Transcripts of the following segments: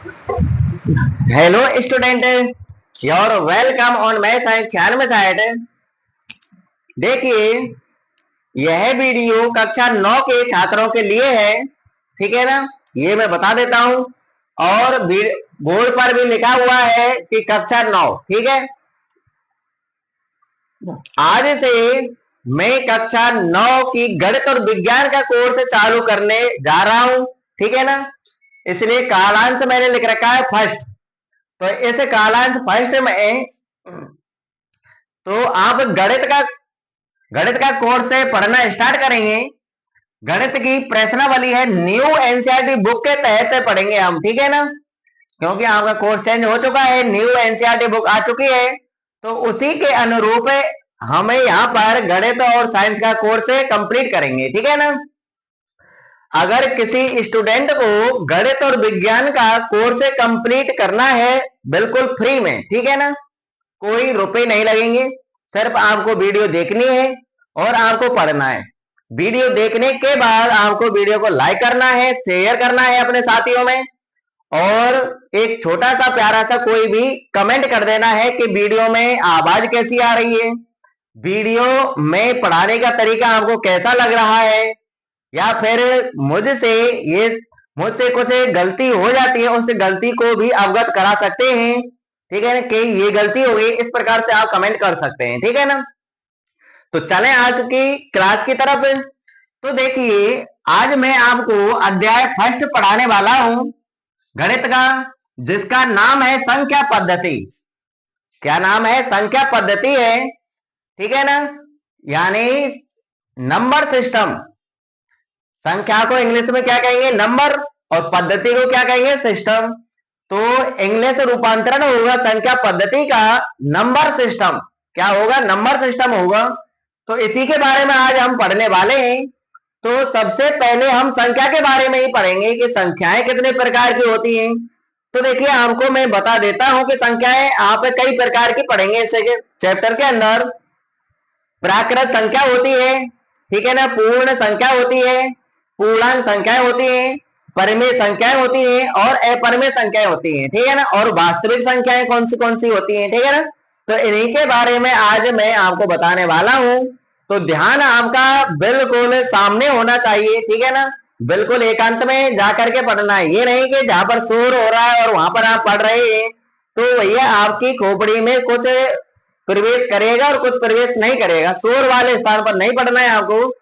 Hello student, your welcome on my science 96 site. देखिए, यह video कक्षा 9 के छात्रों के लिए है, ठीक है ना। ये मैं बता देता हूं, और बोर्ड पर भी लिखा हुआ है कि कक्षा 9, ठीक है। आज से मैं कक्षा 9 की गणित और विज्ञान का कोर्स चालू करने जा रहा हूं, ठीक है ना। इसलिए कालांश मैंने लिख रखा है फर्स्ट। तो इस कालांश फर्स्ट में तो आप गणित का कोर्स से पढ़ना स्टार्ट करेंगे। गणित की प्रश्नावली है न्यू एनसीईआरटी बुक के तहत पढ़ेंगे हम, ठीक है ना। क्योंकि आपका कोर्स चेंज हो चुका है, न्यू एनसीईआरटी बुक आ चुकी है, तो उसी के अनुरूप हमें यहाँ पर गणित और साइंस का कोर्स कंप्लीट करेंगे, ठीक है ना। अगर किसी स्टूडेंट को गणित और विज्ञान का कोर्स कंप्लीट करना है बिल्कुल फ्री में, ठीक है ना, कोई रुपए नहीं लगेंगे, सिर्फ आपको वीडियो देखनी है और आपको पढ़ना है। वीडियो देखने के बाद आपको वीडियो को लाइक करना है, शेयर करना है अपने साथियों में, और एक छोटा सा प्यारा सा कोई भी कमेंट कर देना है कि वीडियो में आवाज कैसी आ रही है, वीडियो में पढ़ाने का तरीका आपको कैसा लग रहा है, या फिर मुझसे कुछ गलती हो जाती है, उस गलती को भी अवगत करा सकते हैं, ठीक है ना, कि ये गलती हो गई, इस प्रकार से आप कमेंट कर सकते हैं, ठीक है ना। तो चलें आज की क्लास की तरफ। तो देखिए, आज मैं आपको अध्याय फर्स्ट पढ़ाने वाला हूं गणित का, जिसका नाम है संख्या पद्धति। क्या नाम है? संख्या पद्धति है, ठीक है ना, यानी नंबर सिस्टम। संख्या को इंग्लिश में क्या कहेंगे? नंबर, और पद्धति को क्या कहेंगे? सिस्टम। तो इंग्लिश रूपांतरण होगा संख्या पद्धति का नंबर सिस्टम। क्या होगा? नंबर सिस्टम होगा। तो इसी के बारे में आज हम पढ़ने वाले हैं। तो सबसे पहले हम संख्या के बारे में ही पढ़ेंगे कि संख्याएं कितने प्रकार की होती हैं। तो देखिए, आपको मैं बता देता हूं कि संख्याएं आप कई प्रकार की पढ़ेंगे इस चैप्टर के अंदर। प्राकृत संख्या होती है, ठीक है ना, पूर्ण संख्या होती है, पूर्णांक संख्याएं होती हैं, परिमेय संख्याएं होती हैं, और अपरिमेय संख्याएं होती हैं, ठीक है ना। और वास्तविक संख्याएं कौन सी होती हैं, ठीक है ना। तो इन्हीं के बारे में आज मैं आपको बताने वाला हूं। तो ध्यान आपका बिल्कुल सामने होना चाहिए, ठीक है ना। बिल्कुल एकांत में जाकर के पढ़ना है, ये नहीं कि जहां पर शोर हो रहा है और वहां पर आप पढ़ रहे हैं तो भैया आपकी खोपड़ी में कुछ प्रवेश करेगा और कुछ प्रवेश नहीं करेगा। शोर वाले स्थान पर नहीं पढ़ना है आपको,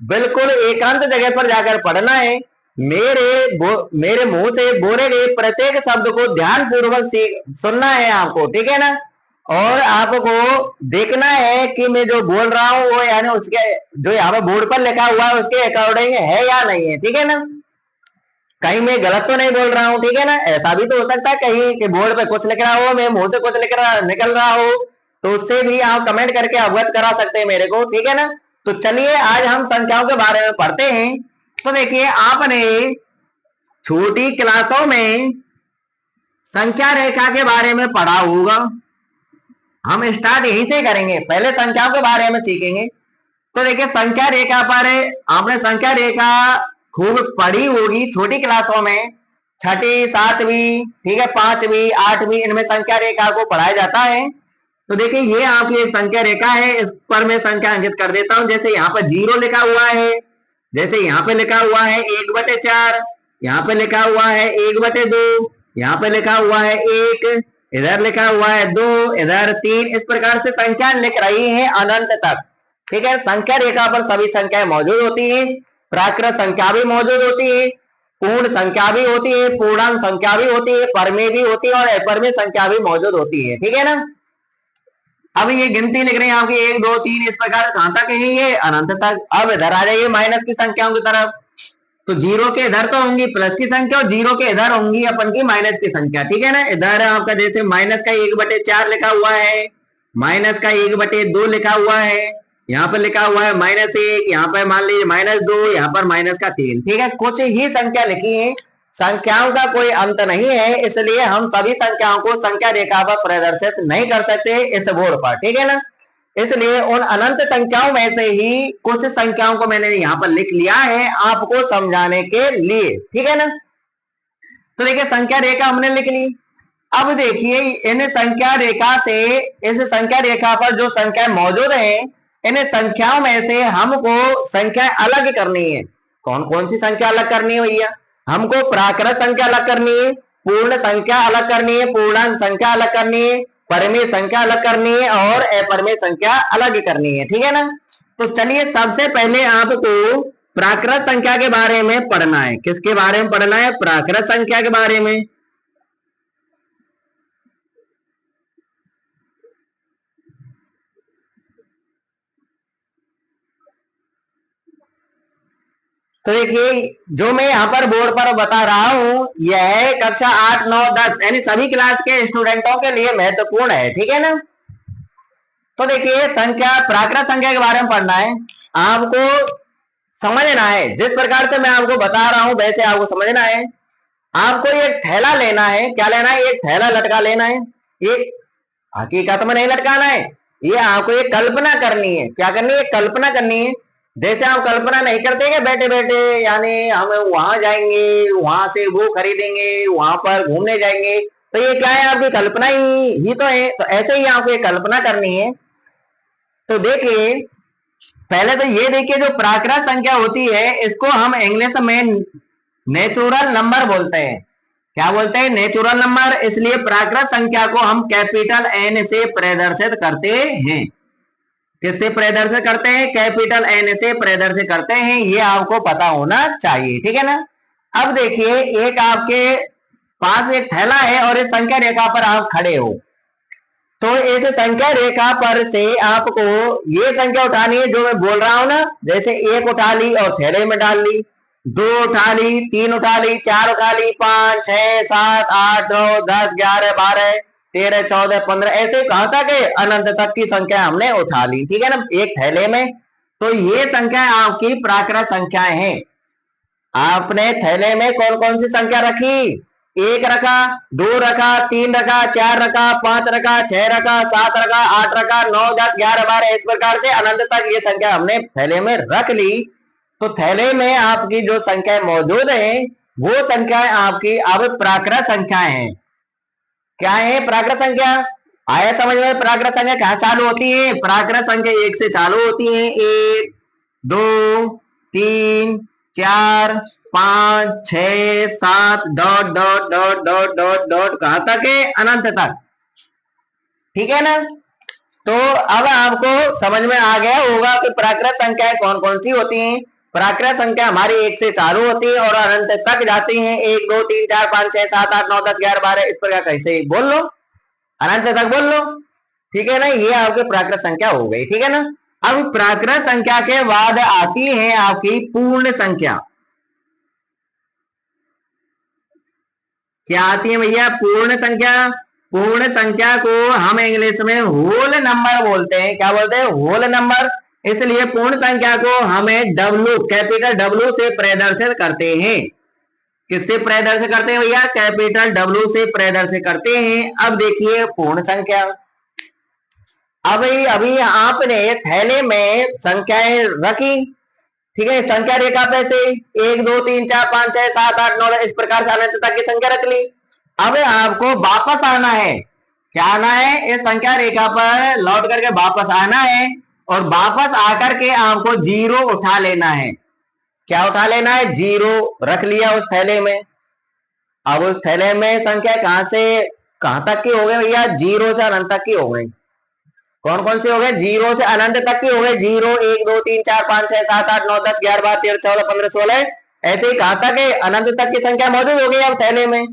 बिल्कुल एकांत जगह पर जाकर पढ़ना है। मेरे मुंह से बोले गए प्रत्येक शब्द को ध्यान पूर्वक सुनना है आपको, ठीक है ना। और आपको देखना है कि मैं जो बोल रहा हूं वो यानी उसके जो यहाँ पर बोर्ड पर लिखा हुआ है उसके अकॉर्डिंग है या नहीं है, ठीक है ना। कहीं मैं गलत तो नहीं बोल रहा हूँ, ठीक है ना। ऐसा भी तो हो सकता है कहीं कि बोर्ड पे कुछ लिख रहा हो, मैं मुंह से कुछ निकल रहा हो, तो उससे भी आप कमेंट करके अवगत करा सकते हैं मेरे को, ठीक है ना। तो चलिए आज हम संख्याओं के बारे में पढ़ते हैं। तो देखिए, आपने छोटी क्लासों में संख्या रेखा के बारे में पढ़ा होगा। हम स्टार्ट यहीं से करेंगे, पहले संख्याओं के बारे में सीखेंगे। तो देखिए, संख्या रेखा पर आपने संख्या रेखा खूब पढ़ी होगी छोटी क्लासों में, छठी, सातवीं, ठीक है, पांचवी, आठवीं, इनमें संख्या रेखा को पढ़ाया जाता है। तो देखिए, ये आपकी एक संख्या रेखा है, इस पर मैं संख्या अंकित कर देता हूं। जैसे यहाँ पर 0 लिखा हुआ है, जैसे यहाँ पे लिखा हुआ है 1/4, यहाँ पे लिखा हुआ है 1/2, यहाँ पे लिखा हुआ है 1, इधर लिखा हुआ है 2, इधर 3, इस प्रकार से संख्या लिख रही है अनंत तक, ठीक है। संख्या रेखा पर सभी संख्याएं मौजूद होती हैं। प्राकृत संख्या भी मौजूद होती है, पूर्ण संख्या भी होती है, पूर्णांक संख्या भी होती है, परिमेय भी होती है, और अपरिमेय संख्या भी मौजूद होती है, ठीक है ना। अब ये गिनती लिख रहे हैं आपकी 1 2 3 इस प्रकार कहां तक है? ये अनंत तक। अब इधर आ जाइए माइनस की संख्याओं की तरफ। तो 0 के इधर तो होंगी प्लस की संख्या, और 0 के इधर होंगी अपन की माइनस की संख्या, ठीक है ना। इधर आपका जैसे माइनस का 1/4 लिखा हुआ है, माइनस का 1/2 लिखा हुआ है, यहाँ पर लिखा हुआ है -1, यहाँ पर मान लीजिए -2, यहाँ पर माइनस का 3, ठीक है। कुछ ही संख्या लिखी है, संख्याओं का कोई अंत नहीं है, इसलिए हम सभी संख्याओं को संख्या रेखा पर प्रदर्शित नहीं कर सकते इस बोर्ड पर, ठीक है ना। इसलिए उन अनंत संख्याओं में से ही कुछ संख्याओं को मैंने यहाँ पर लिख लिया है आपको समझाने के लिए, ठीक है ना। तो देखिए संख्या रेखा हमने लिख ली। अब देखिए इन संख्या रेखा से, इस संख्या रेखा पर जो संख्या मौजूद है, इन संख्याओं में से हमको संख्या अलग करनी है। कौन कौन सी संख्या अलग करनी है भैया? हमको प्राकृत संख्या अलग करनी है, पूर्ण संख्या अलग करनी है, पूर्णांक संख्या अलग करनी है, परिमेय संख्या अलग करनी है और अपरिमेय संख्या अलग करनी है। ठीक है ना? तो चलिए सबसे पहले आपको प्राकृत संख्या के बारे में पढ़ना है। किसके बारे में पढ़ना है? प्राकृत संख्या के बारे में। तो देखिए जो मैं यहाँ पर बोर्ड पर बता रहा हूं, यह कक्षा 8, 9, 10 यानी सभी क्लास के स्टूडेंटों के लिए महत्वपूर्ण है। ठीक है ना? तो देखिए संख्या, प्राकृत संख्या के बारे में पढ़ना है, आपको समझना है। जिस प्रकार से मैं आपको बता रहा हूं वैसे आपको समझना है। आपको एक थैला लेना है। क्या लेना है? एक थैला लटका लेना है। एक हकीकत में नहीं लटकाना है, ये आपको एक कल्पना करनी है। क्या करनी है? कल्पना करनी है। जैसे आप कल्पना नहीं करते क्या बैठे बैठे, यानी हम वहां जाएंगे, वहां से वो खरीदेंगे, वहां पर घूमने जाएंगे, तो ये क्या है? आपकी कल्पना ही तो है। तो ऐसे ही आपको एक कल्पना करनी है। तो देखिए पहले तो ये देखिए, जो प्राकृत संख्या होती है इसको हम इंग्लिश में नेचुरल नंबर बोलते हैं। क्या बोलते हैं? Natural number. इसलिए प्राकृत संख्या को हम कैपिटल एन से प्रदर्शित करते हैं। किससे प्रदर्शित करते हैं? कैपिटल एन से प्रदर्शित करते हैं। ये आपको पता होना चाहिए। ठीक है ना? अब देखिए एक आपके पास एक थैला है और इस संख्या रेखा पर आप खड़े हो। तो इस संख्या रेखा पर से आपको ये संख्या उठानी है जो मैं बोल रहा हूं ना। जैसे एक उठा ली और थैले में डाल ली, दो उठा ली, तीन उठा ली, चार उठा ली, 5, 6, 7, 8, 9, 10, 11, 12, 13, 14, 15, ऐसे कहां तक है? अनंत तक की संख्या हमने उठा ली। ठीक है ना? एक थैले में। तो ये संख्या आपकी प्राकृत संख्याएं हैं। आपने थैले में कौन कौन सी संख्या रखी? एक रखा, दो रखा, तीन रखा, चार रखा, 5 रखा, 6 रखा, 7 रखा, 8 रखा, 9, 10, 11, 12, इस प्रकार से अनंत तक ये संख्या हमने थैले में रख ली। तो थैले में आपकी जो संख्या मौजूद है वो संख्याएं आपकी अब प्राकृत संख्याएं हैं। क्या है? प्राकृत संख्या। आया समझ में? प्राकृत संख्या कहां चालू होती है? प्राकृत संख्या एक से चालू होती है। 1, 2, 3, 4, 5, 6, 7, dot dot dot dot dot dot कहां तक है? अनंत तक। ठीक है ना? तो अब आपको समझ में आ गया होगा कि प्राकृत संख्याएं कौन कौन सी होती हैं। प्राकृत संख्या हमारी एक से चालू होती है और अनंत तक जाती हैं। 1, 2, 3, 4, 5, 6, 7, 8, 9, 10, 11, 12, इस प्रकार कैसे बोल लो, अनंत तक बोल लो। ठीक है ना? ये आपकी प्राकृत संख्या हो गई। ठीक है ना? अब प्राकृत संख्या के बाद आती है आपकी पूर्ण संख्या। क्या आती है भैया? पूर्ण संख्या। पूर्ण संख्या को हम इंग्लिश में होल नंबर बोलते हैं। क्या बोलते हैं? Whole number. इसलिए पूर्ण संख्या को हमें डब्ल्यू, कैपिटल डब्ल्यू से प्रदर्शित करते हैं। किससे प्रदर्शित करते हैं भैया? कैपिटल डब्ल्यू से प्रदर्शित करते हैं। अब देखिए पूर्ण संख्या। अभी अभी आपने थैले में संख्याएं रखी। ठीक है? संख्या रेखा पे से 1, 2, 3, 4, 5, 6, 7, 8, 9, इस प्रकार से अनंत तक की संख्या रख ली। अब आपको वापस आना है। क्या आना है? इस संख्या रेखा पर लौट करके वापस आना है और वापस आकर के आपको जीरो उठा लेना है। क्या उठा लेना है? जीरो रख लिया उस थैले में। अब उस थैले में संख्या कहां से कहां तक की हो गई भैया? जीरो से अनंत तक की हो गई। कौन कौन से हो गए? जीरो से अनंत तक की हो गए। जीरो, 1, 2, 3, 4, 5, 6, 7, 8, 9, 10, 11, 12, 13, 14, 15, 16, ऐसे ही कहां तक है? अनंत तक की संख्या मौजूद हो गई अब थैले में।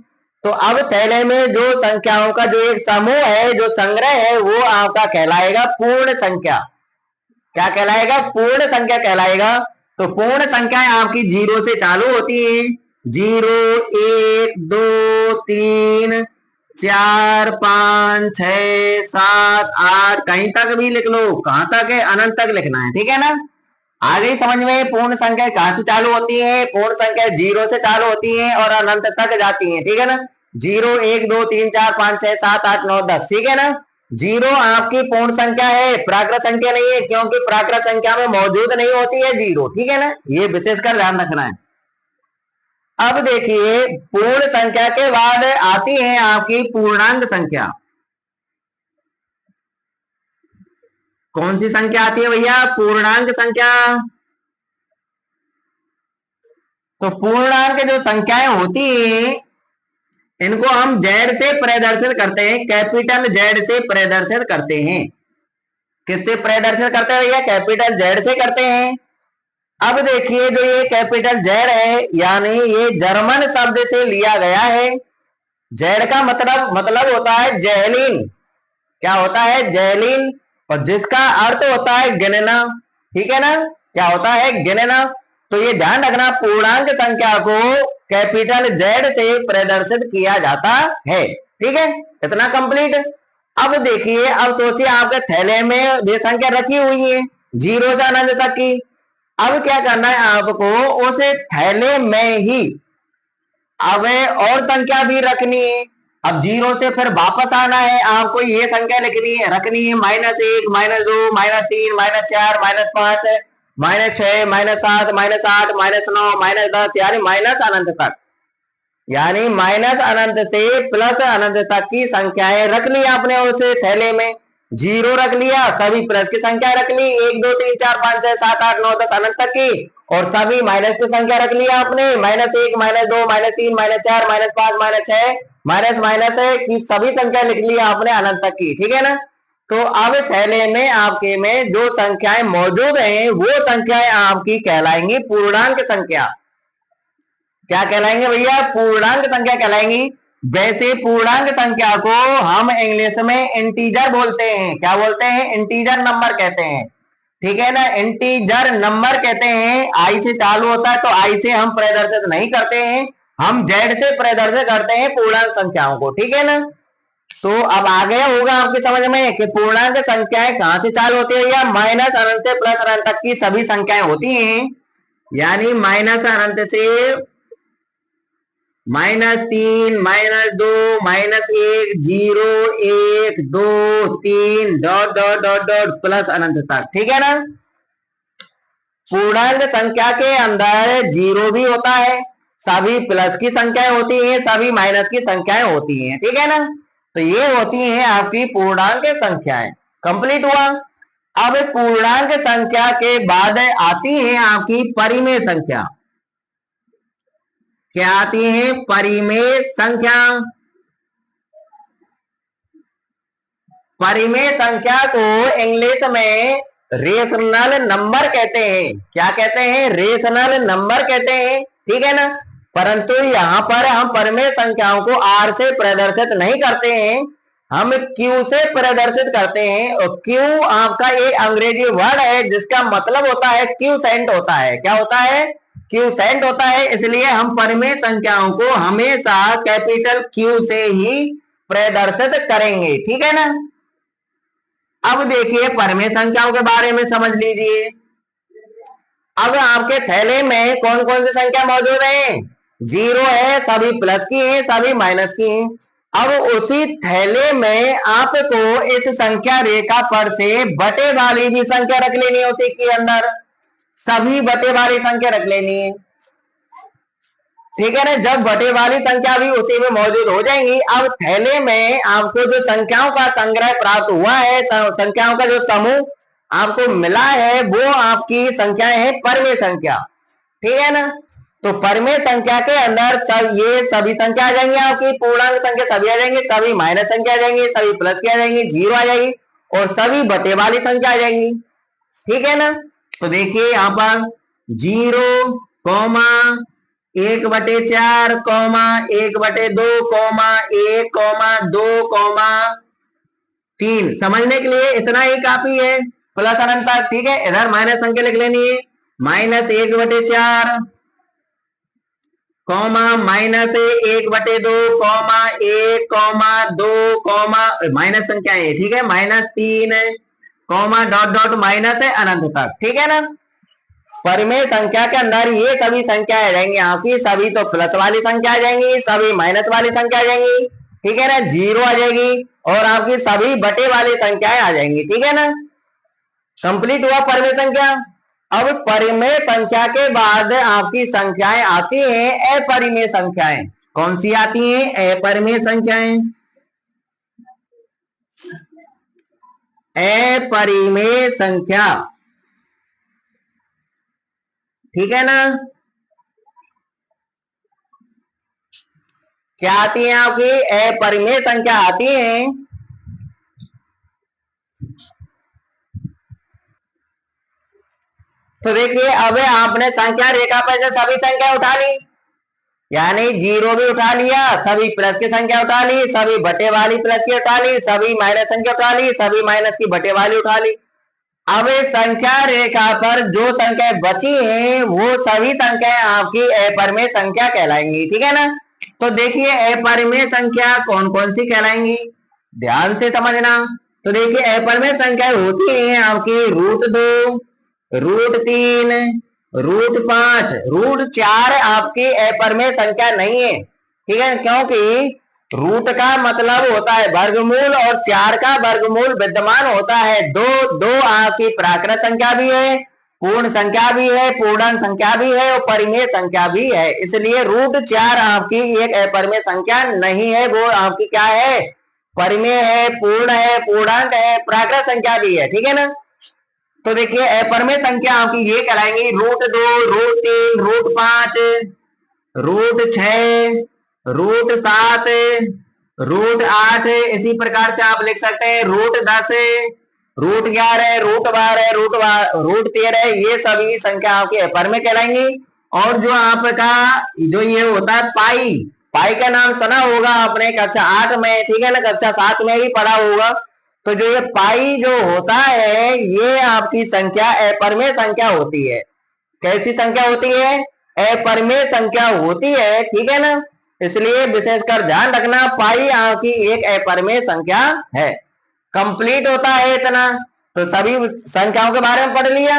तो अब थैले में जो संख्याओं का जो एक समूह है, जो संग्रह है, वो आपका कहलाएगा पूर्ण संख्या। क्या कहलाएगा? पूर्ण संख्या कहलाएगा। तो पूर्ण संख्याएं आपकी जीरो से चालू होती है। 0, 1, 2, 3, 4, 5, 6, 7, 8, कहीं तक भी लिख लो। कहां तक है? अनंत तक लिखना है। ठीक है ना? आ गई समझ में? पूर्ण संख्या कहां से चालू होती है? पूर्ण संख्या जीरो से चालू होती है और अनंत तक जाती है। ठीक है ना? 0, 1, 2, 3, 4, 5, 6, 7, 8, 9, 10। ठीक है ना? जीरो आपकी पूर्ण संख्या है, प्राकृत संख्या नहीं है, क्योंकि प्राकृत संख्या में मौजूद नहीं होती है जीरो। ठीक है ना? ये विशेषकर ध्यान रखना है। अब देखिए पूर्ण संख्या के बाद आती है आपकी पूर्णांक संख्या। कौन सी संख्या आती है भैया? पूर्णांक संख्या। तो पूर्णांक जो संख्याएं होती हैं इनको हम जेड से प्रदर्शित करते हैं, कैपिटल जेड से प्रदर्शित करते हैं। किससे प्रदर्शित करते हैं भैया? कैपिटल जेड से करते हैं। अब देखिए जो ये कैपिटल जेड है यानी ये जर्मन शब्द से लिया गया है। जेड का मतलब होता है जेहलिन। क्या होता है? जेहलिन। और जिसका अर्थ होता है गिनना। ठीक है ना? क्या होता है? गिनना। तो ये ध्यान रखना पूर्णांक संख्या को कैपिटल जेड से प्रदर्शित किया जाता है। ठीक है, इतना कंप्लीट। अब देखिए, अब सोचिए आपके थैले में ये संख्या रखी हुई है 0 से अनंत तक की। अब क्या करना है आपको? उस थैले में ही अब और संख्या भी रखनी है। अब 0 से फिर वापस आना है, आपको ये संख्या लिखनी है, रखनी है -1, -2, -3, -4, -5, -6, -7, -8, -9, -10 यानी माइनस अनंत तक। यानी माइनस अनंत से प्लस अनंत तक की संख्याएं रख ली आपने उस थैले में। 0 रख लिया, सभी प्लस की संख्या रख ली 1 2 3 4 5 6 7 8 9 10 अनंत तक की। और सभी माइनस की संख्या रख लिया आपने -1 -2 -3 -4 -5 -6 माइनस माइनस है कि सभी संख्या लिख लिया आपने अनंत तक की। ठीक है ना? तो अब थैले में आपके में जो संख्याएं मौजूद हैं वो संख्याएं आपकी कहलाएंगी पूर्णांक संख्या। क्या कहलाएंगे भैया? पूर्णांक संख्या कहलाएंगी। वैसे पूर्णांक संख्या को हम इंग्लिश में इंटीजर बोलते हैं। क्या बोलते हैं? इंटीजर नंबर कहते हैं। ठीक है ना? इंटीजर नंबर कहते हैं। आई से चालू होता है तो आई से हम प्रदर्शित नहीं करते हैं, हम जेड से प्रदर्शित करते हैं पूर्णांक संख्याओं को। ठीक है ना? तो अब आ गया होगा आपकी समझ में कि पूर्णांक संख्याएं कहां से चालू होती है भैया? माइनस अनंत से प्लस अनंत तक की सभी संख्याएं होती हैं। यानी माइनस अनंत से -3 -2 -1 0 1 2 3 dot dot dot dot plus अनंत तक। ठीक है ना? पूर्णांक संख्या के अंदर 0 भी होता है, सभी प्लस की संख्याएं होती हैं, सभी माइनस की संख्याएं होती हैं। ठीक है ना? तो ये होती हैं आपकी पूर्णांक संख्याएं। कंप्लीट हुआ। अब पूर्णांक संख्या के बाद आती है आपकी परिमेय संख्या। क्या आती है? परिमेय संख्या। परिमेय संख्या को इंग्लिश में रेशनल नंबर कहते हैं। क्या कहते हैं? रेशनल नंबर कहते हैं। ठीक है ना? परंतु यहाँ पर हम परिमेय संख्याओं को आर से प्रदर्शित नहीं करते हैं, हम क्यू से प्रदर्शित करते हैं। और क्यू आपका एक अंग्रेजी वर्ड है जिसका मतलब होता है क्यूसेंट होता है। क्या होता है? क्यूसेंट होता है। इसलिए हम परिमेय संख्याओं को हमेशा कैपिटल क्यू से ही प्रदर्शित करेंगे। ठीक है ना? अब देखिए परिमेय संख्याओं के बारे में समझ लीजिए। अब आपके थैले में कौन कौन सी संख्या मौजूद है? 0 है, सभी प्लस की हैं, सभी माइनस की हैं। अब उसी थैले में आपको इस संख्या रेखा पर से बटे वाली भी संख्या रख लेनी है उसी के अंदर, सभी बटे वाली संख्या रख लेनी है। ठीक है ना? जब बटे वाली संख्या भी उसी में मौजूद हो जाएंगी, अब थैले में आपको जो संख्याओं का संग्रह प्राप्त हुआ है, संख्याओं का जो समूह आपको मिला है वो आपकी संख्याएं हैं परिमेय संख्या। ठीक है ना? तो परिमेय संख्या के अंदर सब ये सभी संख्या आ जाएंगी, आपकी पूर्णांक संख्या सभी आ जाएंगे, सभी माइनस संख्या आ जाएंगी, सभी प्लस की आ जाएंगी, 0 आ जाएगी और सभी बटे वाली संख्या आ जाएंगी। ठीक है ना? तो देखिए यहाँ पर 0, 1/4, 1/2, 1, 2, 3। समझने के लिए इतना ही काफी है, प्लस अनंत तक। ठीक है? इधर माइनस संख्या लिख लेनी है, -1/4, -1/2, 1, 2, माइनस संख्या है। ठीक है? -3, डॉट डॉट माइनस है अनंत तक। ठीक है ना? परिमेय संख्या के अंदर ये सभी संख्या आ जाएंगी आपकी, सभी तो प्लस वाली संख्या आ जाएंगी, सभी माइनस वाली संख्या आ जाएंगी। ठीक है ना? 0 आ जाएगी और आपकी सभी बटे वाली संख्याएं आ जाएंगी। ठीक है ना? कंप्लीट हुआ परिमेय संख्या। अब परिमेय संख्या के बाद आपकी संख्याएं आती हैं अपरिमेय संख्याएं। कौन सी आती हैं? अपरिमेय संख्याएं। अपरिमेय संख्या, ठीक है ना। क्या आती है? आपकी अपरिमेय संख्या आती है। तो देखिए, अब आपने संख्या रेखा पर से सभी संख्या उठा ली, यानी जीरो भी उठा लिया, सभी प्लस की संख्या उठा ली, सभी बटे वाली प्लस की उठा ली, सभी माइनस संख्या उठा ली, सभी माइनस की बटे वाली उठा ली। अब इस संख्या रेखा पर जो संख्या बची है वो सभी संख्याएं आपकी अपरिमेय संख्या कहलाएंगी, ठीक है ना। तो देखिए अपरिमेय संख्या कौन कौन सी कहलाएंगी, ध्यान से समझना। तो देखिए अपरिमेय संख्या होती है आपकी √2, √3, √5, √4 आपकी अपरिमेय संख्या नहीं है, ठीक है, क्योंकि रूट का मतलब होता है वर्गमूल और 4 का वर्गमूल विद्यमान होता है। दो दो आपकी प्राकृत संख्या भी है, पूर्ण संख्या भी है, पूर्णांक संख्या भी है और परिमेय संख्या भी है, इसलिए √4 आपकी एक अपरिमेय संख्या नहीं है, वो आपकी क्या है? परिमेय है, पूर्ण है, पूर्णांक है, प्राकृत संख्या भी है, ठीक है ना। तो देखिए अपरिमेय संख्या आपकी ये कहलाएंगी √2, √3, √5, √6, √7, √8, इसी प्रकार से आप लिख सकते हैं √10, √11, √12, √13, ये सभी संख्या आपकी अपरिमेय कहलाएंगी। और जो आपका जो ये होता है पाई, पाई का नाम सुना होगा आपने कक्षा 8 में, ठीक है ना, कक्षा 7 में भी पढ़ा होगा। तो जो ये पाई जो होता है ये आपकी संख्या अपरिमेय संख्या होती है। कैसी संख्या होती है? अपरिमेय संख्या होती है, ठीक है ना। इसलिए विशेषकर ध्यान रखना पाई आपकी एक अपरिमेय संख्या है। कंप्लीट होता है इतना, तो सभी संख्याओं के बारे में पढ़ लिया।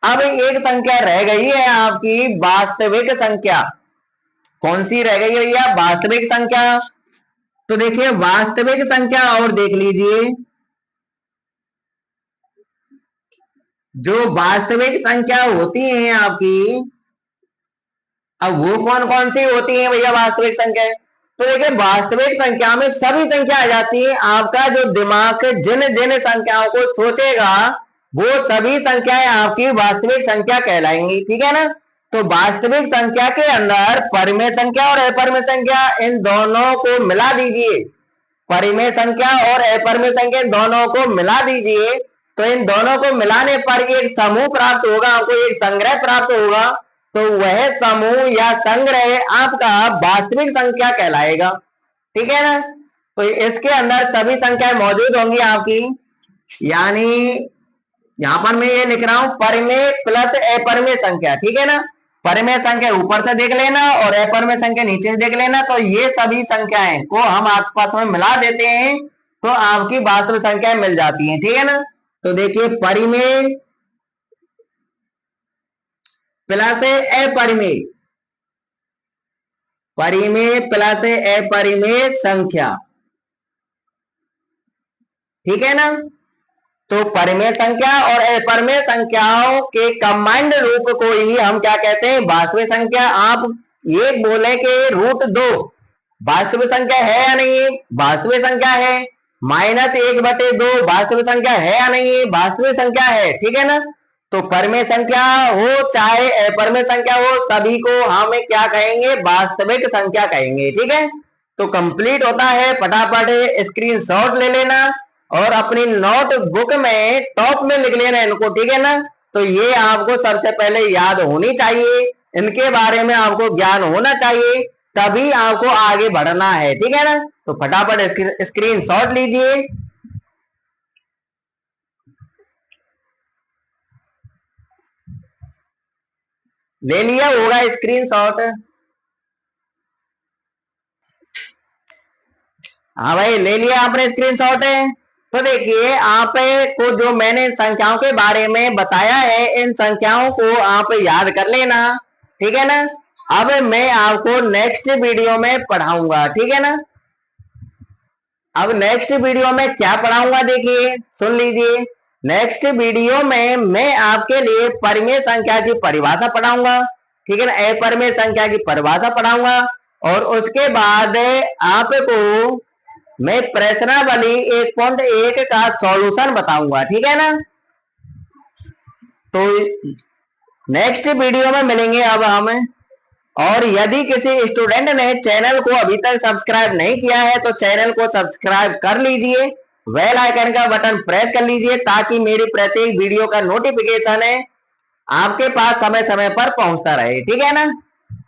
अब एक संख्या रह गई है आपकी वास्तविक संख्या। कौन सी रह गई है भैया? वास्तविक संख्या। तो देखिए वास्तविक संख्या और देख लीजिए, जो वास्तविक संख्या होती है आपकी, अब वो कौन कौन सी होती है भैया वास्तविक संख्या? तो देखिए वास्तविक संख्या में सभी संख्या आ जाती है। आपका जो दिमाग जिन जिन संख्याओं को सोचेगा वो सभी संख्याएं आपकी वास्तविक संख्या कहलाएंगी, ठीक है ना। तो वास्तविक संख्या के अंदर परिमेय संख्या और अपरिमेय संख्या इन दोनों को मिला दीजिए, परिमेय संख्या और अपरिमेय संख्या दोनों को मिला दीजिए, तो इन दोनों को मिलाने पर एक समूह प्राप्त होगा, आपको एक संग्रह प्राप्त होगा। तो वह समूह या संग्रह आपका वास्तविक संख्या कहलाएगा, ठीक है ना। तो इसके अंदर सभी संख्याएं मौजूद होंगी आपकी, यानी यहां पर मैं ये लिख रहा हूं परिमेय प्लस अपरिमेय संख्या, ठीक है ना। परिमेय संख्या ऊपर से देख लेना और अपरिमेय संख्या नीचे से देख लेना। तो ये सभी संख्याएं को हम आपस में मिला देते हैं तो आपकी वास्तविक संख्याएं मिल जाती हैं, ठीक है ना। तो देखिए परिमेय प्लस अपरिमेय, परिमेय प्लस अपरिमेय संख्या, ठीक है ना। तो परिमेय संख्या और अपरिमेय संख्याओं के कंबाइंड रूप को ही हम क्या कहते हैं? वास्तविक संख्या। आप ये बोले कि √2 वास्तविक संख्या है या नहीं है? वास्तविक संख्या है। -1/2 वास्तविक संख्या है या नहीं है? वास्तविक संख्या है, ठीक है ना। तो परिमेय संख्या हो चाहे अपरिमेय संख्या हो, सभी को हम क्या कहेंगे? वास्तविक संख्या कहेंगे, ठीक है। तो कंप्लीट होता है, फटाफट स्क्रीनशॉट ले लेना और अपनी नोटबुक में टॉप में लिख लेना इनको, ठीक है ना। तो ये आपको सबसे पहले याद होनी चाहिए, इनके बारे में आपको ज्ञान होना चाहिए, तभी आपको आगे बढ़ना है, ठीक है ना। तो फटाफट स्क्रीनशॉट लीजिए। ले लिया होगा स्क्रीनशॉट? हाँ भाई ले लिया आपने स्क्रीनशॉट है। तो देखिए आप को जो मैंने संख्याओं के बारे में बताया है इन संख्याओं को आप याद कर लेना, ठीक है ना। अब मैं आपको नेक्स्ट वीडियो में पढ़ाऊंगा, ठीक है ना। अब नेक्स्ट वीडियो में क्या पढ़ाऊंगा देखिए, सुन लीजिए। नेक्स्ट वीडियो में मैं आपके लिए परिमेय संख्या की परिभाषा पढ़ाऊंगा, ठीक है ना, अपरिमेय संख्या की परिभाषा पढ़ाऊंगा, और उसके बाद आपको मैं प्रश्नावली 1.1 का सॉल्यूशन बताऊंगा, ठीक है ना। तो नेक्स्ट वीडियो में मिलेंगे अब हम। और यदि किसी स्टूडेंट ने चैनल को अभी तक सब्सक्राइब नहीं किया है तो चैनल को सब्सक्राइब कर लीजिए, बेल आइकन का बटन प्रेस कर लीजिए, ताकि मेरी प्रत्येक वीडियो का नोटिफिकेशन है आपके पास समय समय पर पहुंचता रहे, ठीक है ना।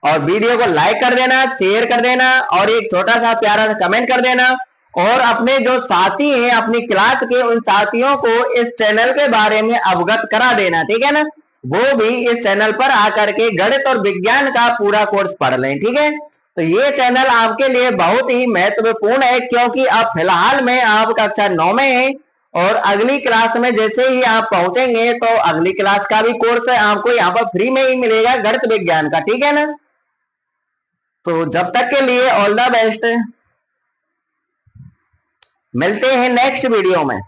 और वीडियो को लाइक कर देना, शेयर कर देना, और एक छोटा सा प्यारा सा कमेंट कर देना, और अपने जो साथी हैं अपनी क्लास के, उन साथियों को इस चैनल के बारे में अवगत करा देना, ठीक है ना। वो भी इस चैनल पर आकर के गणित और विज्ञान का पूरा कोर्स पढ़ लें, ठीक है। तो ये चैनल आपके लिए बहुत ही महत्वपूर्ण है, क्योंकि अब फिलहाल में आप कक्षा 9 में हैं, और अगली क्लास में जैसे ही आप पहुंचेंगे तो अगली क्लास का भी कोर्स आपको यहाँ पर फ्री में ही मिलेगा, गणित विज्ञान का, ठीक है ना। तो जब तक के लिए ऑल द बेस्ट, मिलते हैं नेक्स्ट वीडियो में।